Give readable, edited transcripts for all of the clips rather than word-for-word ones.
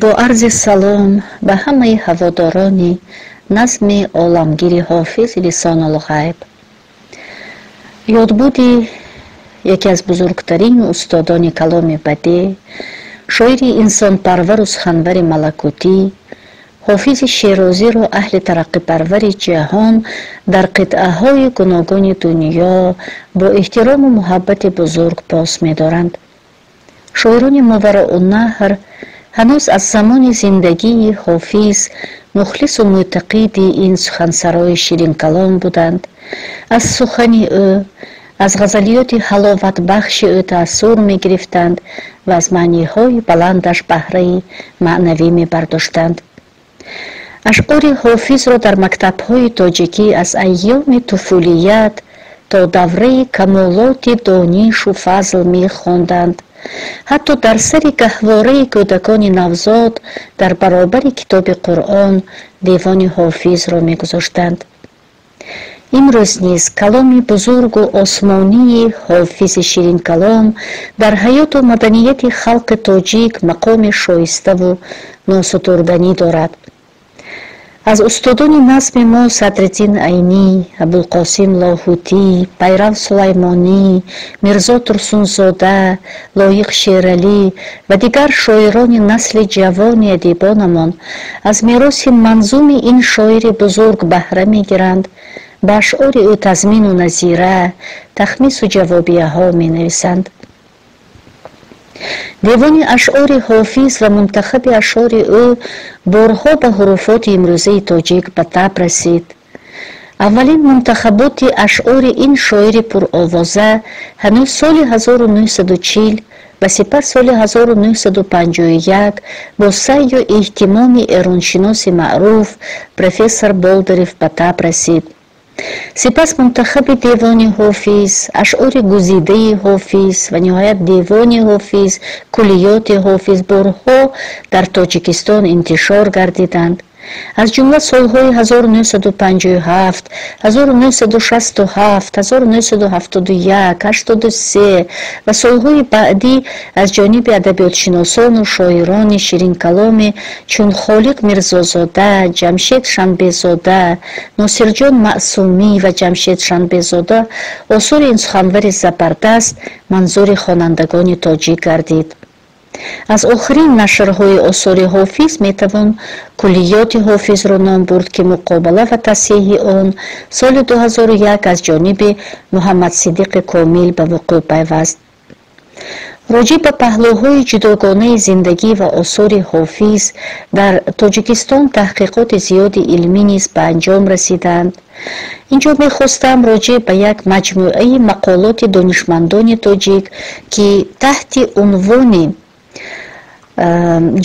бо арзи салом ба ҳамаи ҳаводорони назми оламгири ҳофиз лисонул ғайб. ёдбуди яке аз бузургтарин устодони каломи бадеъ, шоири инсонпарвару суханвари малакутӣ, ҳофизи шерозиро аҳли тараққипарвари ҷаҳон дар қитъаҳои гуногуни дунё бо эҳтирому муҳаббати бузург пос медоранд. шоирони мовароунаҳр ҳанӯз аз замони зиндагии ҳофиз мухлису мӯътақиди ин сухансарои ширинкалом буданд. аз сухани ӯ, аз ғазалиёти ҳаловатбахши ӯ таассур мегирифтанд ва аз маъниҳои баландаш баҳраи маънавӣ мебардоштанд. ашъори ҳофизро дар мактабҳои тоҷикӣ аз айёми туфулият то давраи камолоти донишу фазл мехонданд. ҳатто дар сари гаҳвораи кӯдакони навзод дар баробари китоби қуръон девони ҳофизро мегузоштанд. имрӯз низ каломи бузургу осмонии ҳофизи ширинкалом дар ҳаёту маданияти халқи тоҷик мақоми шоиставу носутурданӣ дорад. аз устодони назми мо Садриддин Айнӣ, Абулқосим Лоҳутӣ, Байрав Сулаймонӣ, Мирзо Турсунзода, Лоиқ Шералӣ ва дигар шоирони насли ҷавони адибонамон аз мероси манзуми ин шоири бузург баҳра мегиранд. ба ашъори ӯ тазмину назира, тахмису ҷавобияҳо менависанд. девони ашъори ҳофиз ва мунтахаби ашъори ӯ борҳо ба ҳуруфоти имрӯзаи тоҷик ба таб расид. аввалин мунтахаботи ашъори ин шоири пуровоза ҳанӯз соли 1940 ва сипас соли 1951 бо сайю эҳтимоми эроншиноси маъруф профессор Болдырев ба таб расид. сипас мунтахаби девони ҳофиз, ашъори гузидаи ҳофиз ва ниҳоят девони ҳофиз, куллиёти ҳофиз борҳо дар тоҷикистон интишор гардиданд. аз ҷумла солҳои 1957, 1967, 1971, 83 ва солҳои баъдӣ аз ҷониби адабиётшиносону шоирони ширинкаломе чун Холиқ Мирзозода, Ҷамшед Шанбезода, Носирҷон Маъсумӣ ва Ҷамшед Шанбезода осори ин суханвари забардаст манзури хонандагони тоҷик гардид. аз охирин нашрҳои осори ҳофиз метавон куллиёти ҳофизро ном бурд ки муқобала ва тасҳиҳи он соли 2001 аз ҷониби Муҳаммадсидиқи Комил ба вуқӯъ пайваст. роҷи ба паҳлӯҳои ҷудогонаи зиндагӣ ва осори ҳофиз дар тоҷикистон таҳқиқоти зиёди илмӣ низ ба анҷом расиданд. инҷо мехостам роҷи ба як маҷмӯъаи мақолоти донишмандони тоҷик ки таҳти унвони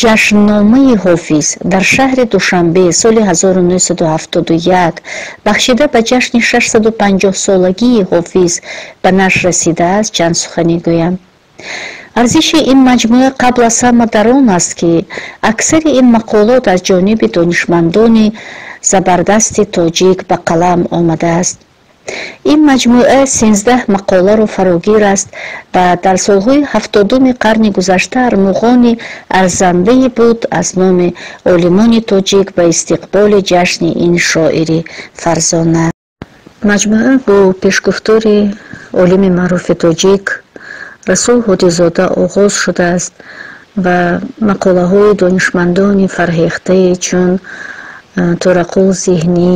ҷашнномаи ҳофиз дар шаҳри Душанбе соли 1971 бахшида ба ҷашни 650-солагии ҳофиз ба нашр расидааст чанд суханӣ гӯям. арзиши ин маҷмӯа қабл аз ҳама дар он аст ки аксари ин мақолот аз ҷониби донишмандони забардасти тоҷик ба қалам омадааст. ин маҷмӯа 13 мақоларо фарогир аст ва дар солҳои 70-уми қарни гузашта армуғони арзандае буд аз номи олимони тоҷик ба истиқболи ҷашни ин шоири фарзона. маҷмӯа бо пешгуфтори олими маъруфи тоҷик Расул Ҳодизода оғоз шудааст ва мақолаҳои донишмандони фарҳехтае чун Турақул Зиҳнӣ,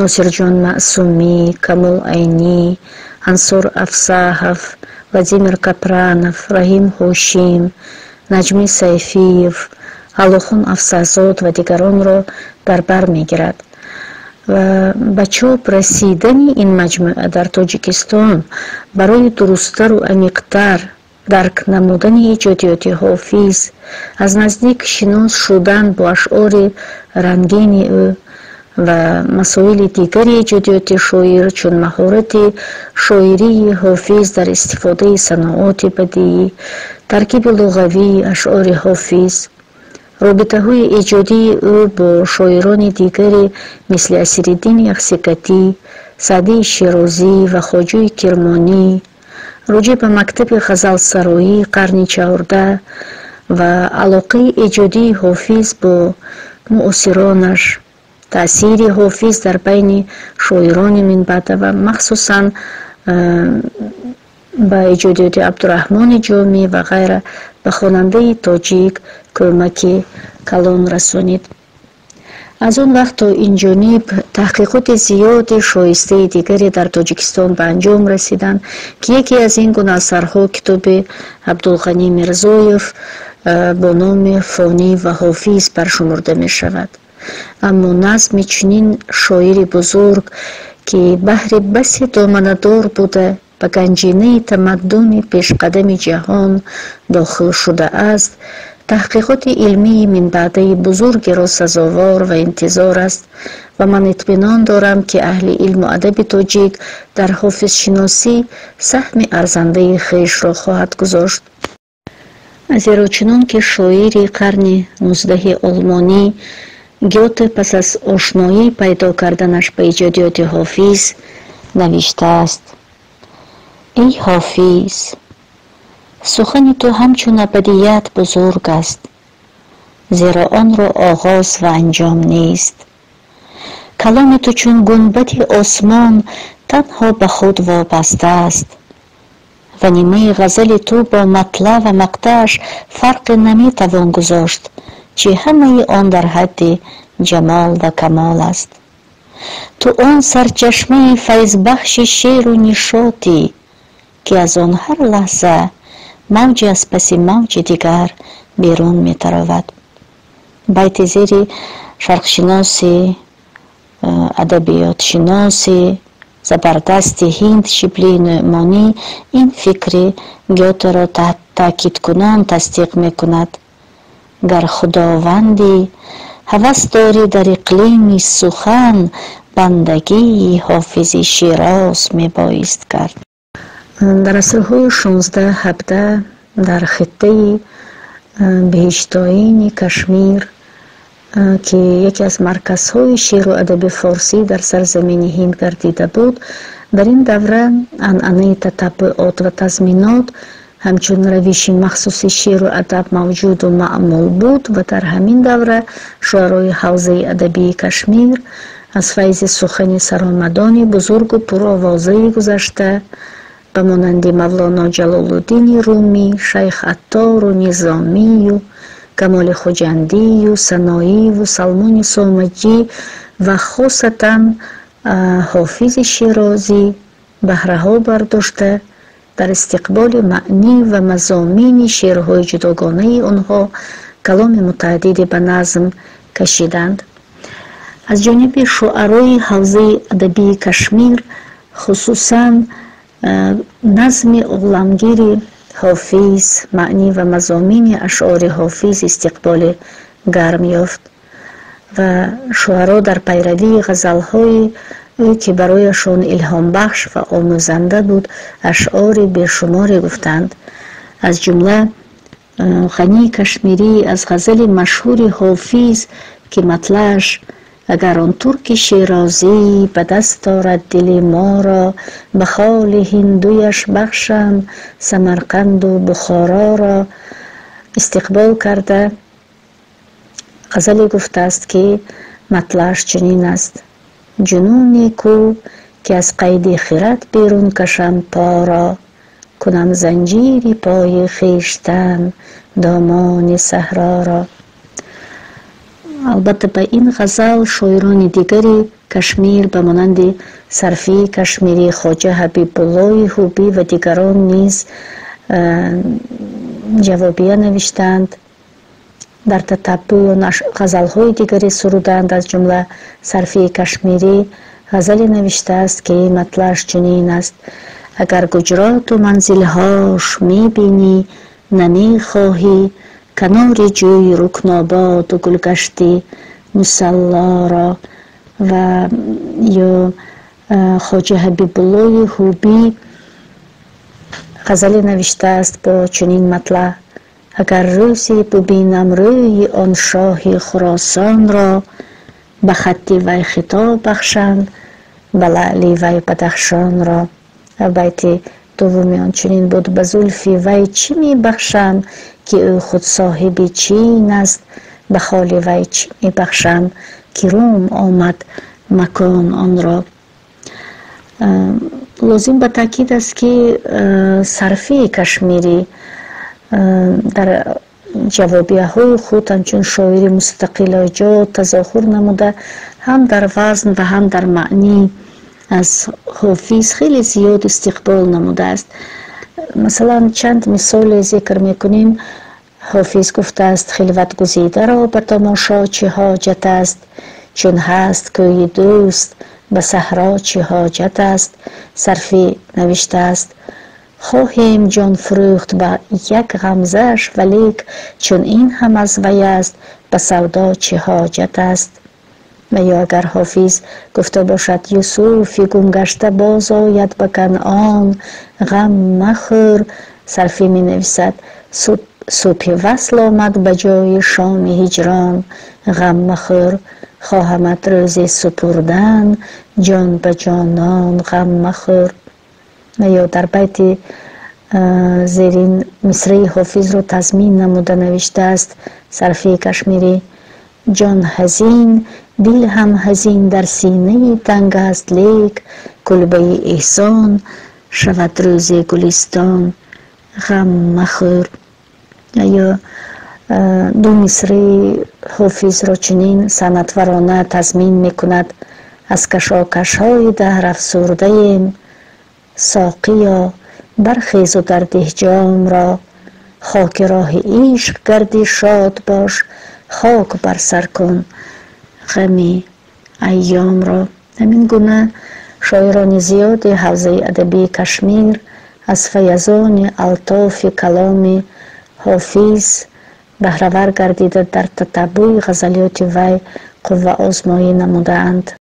Носирҷон Маъсумӣ, Камол Айнӣ, Ансор Афсаҳов, Владимир Капранов, Раҳим Ҳошим, Наҷмӣ Сайфиев, Алохун Афсазод ва дигаронро дар бар мегирад. ва ба чоп расидани ин маҷмӯа дар Тоҷикистон барои дурусттару амиқтар дарк намудани иҷодиёти ҳофиз, аз наздик шинос шудан бо ашъори рангини ӯ ва масоили дигари иҷодиёти шоир чун маҳорати шоирии ҳофиз дар истифодаи саноати бадиӣ, таркиби луғавии ашъори ҳофиз, робитаҳои иҷодии ӯ бо шоирони дигаре мисли Асириддин Яхсикатӣ, Саъдии Широзӣ ва Хоҷаи Кирмонӣ, роҷи ба мактаби ғазалсароии қарни 14, و علاقه ایجادی حافظ با معاصرانش، تأثیر حافظ در بین شاعران من بعد و مخصوصا با ایجادیات عبدالرحمن جامی و غیره به خواننده تاجیک کمک کلان رسانید. از اون وقت تا این جانب تحقیقات زیاد شایسته دیگری در تاجیکستان به انجام رسیدند که یکی از این گونه اثرها کتاب عبدالغنی میرزایف با نام فانی و حافظ برشمرده می شود. اما نظم چنین شاعر بزرگ که بحر بسی دامنه‌دار بوده به گنجینه تمدن پیشقدم جهان داخل شده است، تحقیقات علمی من بعده بزرگ را سزاوار و انتظار است و من اطمینان دارم که اهل علم و ادب تاجیک در حافظ شناسی سهم ارزنده خیش را خواهد گذاشت. زیرا چنان که شاعر قرن 19 آلمانی گیوته پس از آشنایی پیدا کردنش به ایجادیات حافظ نوشته است: ای حافظ، سخن تو همچون ابدیت بزرگ است، زیرا آن را آغاز و انجام نیست. کلام تو چون گنبد آسمان تنها به خود وابسته است و نیمه غزل تو با مطلع و مقطعش فرق نمی توان گذاشت، چه همه آن در حد جمال و کمال است. تو آن سرچشمه فیض بخش شعر و نشاطی که از آن هر لحظه موج از پس موج دیگر بیرون می تراود. بیت زیر شرقشناسی، ادبیات شناسی زبردست هند شبلی نعمانی این فکر گیوته را تأکید کنان تصدیق می کند: گر خداوندی هوس داری در اقلیم سخن، بندگی حافظ شیراز می بایست کرد. در عصرهای 16-17 در خطه بهشتاین کشمیر که یکی از مرکزهای شعر و ادب فارسی در سرزمین هند گردیده بود، در این دوره عنعنه تتبعات و تضمینات همچون روش مخصوص شعر و ادب موجود و معمول بود و در همین دوره شاعرای حوزه ادبی کشمیر از فیض سخن سرآمدان بزرگ و پرآوازه گذشته به مانند مولانا جلال الدین رومی، شیخ عطار و نظامی و کمال خجندی و سنایی و سلمان سومجی و خاصتا حافظ شیرازی بهره‌ها برداشته در استقبال معنی و مضامین شعرهای جداگانه آنها کلام متعددی به نظم کشیدند. از جانب شاعرای حوزه ادبی کشمیر خصوصا نظم عالمگیر حافظ، معنی و مضامین اشعار حافظ استقبال گرم یافت و شاعرها در پیروی غزل‌های که برایشان الهام بخش و آموزنده بود اشعار بیشماری گفتند. از جمله غنی کشمیری از غزل مشهور حافظ که مطلعش اگر آن ترک شیرازی به دست آرد دل ما را، به خال هندویش بخشم سمرقند و بخارا را، استقبال کرده غزلی گفته است که مطلعش چنین است: جنونی کو که از قید خرد بیرون کشم پا را، کنم زنجیری پای خویشتن دامان صحرا را. البته به این غزل شاعران دیگری کشمیر به مانند صرفی کشمیری، خواجه حبیب الله حبی و دیگران نیز جوابیه نوشتند. در تتبع غزل‌های دیگری سرودند. از جمله صرفی کشمیری غزلی نوشته است که مطلعش چنین است: اگر گجرات و منزلهاش میبینی نمیخواهی، کنار جوی رکناباد و گلگشتی مسلا را. و یا خواجه حبیب الله حبی غزلی نوشته است با چنین مطلع: اگر روزی ببینم روی آن شاه خراسان را، به خطی وی خطاب بخشند به لعلی وی بدخشان را. بیت دومی آن چنین بود: به زلفی وی چی می بخشم که او خود صاحب چین است، به خال وی چی میبخشم که روم آمد مکان آن را. لازم به تاکید است که صرفی کشمیری در جوابیه های خود همچون شاعر مستقل ایجاد تظاهر نموده، هم در وزن و هم در معنی از حافظ خیلی زیاد استقبال نموده است. مثلا چند مثال ذکر میکنیم. حافظ گفته است خلوت گزیده را به تماشا چه حاجت است، چون هست کوی دوست به صحرا چه حاجت است. صرفی نوشته است خواهیم جان فروخت با یک غمزش، ولیک چون این هم از وی است به سودا چه حاجت است. و یا اگر حافظ گفته باشد یوسفی گم گشته باز آید به کنعان، غم مخور، صرفی می نویسد صبح وصل آمد به جای شام هجران، غم مخور، خواهمت روز سپردن جان به جانان، غم مخور. و یا در بیت زیرین مصرع حافظ رو تضمین نموده نوشته است صرفی کشمیری جان حزین دل هم حزین در سینه تنگ است، لیک کلبه احسان شود روز گلستان، غم مخور. یا دو مصرع حافظ را چنین سنتورانه تضمین می کند از کشاکش های دهر افسرده ایم، ساقیا برخیز و در ده جام را، خاک راه عشق گردی شاد باش، خاک بر سر کن غمی ایام را. همین گونه شاعران زیاد حوزه ادبی کشمیر از فیضان الطاف کلام حافظ بهره‌ور گردیده در تتبع غزلیات وی قوه آزمایی نمودند.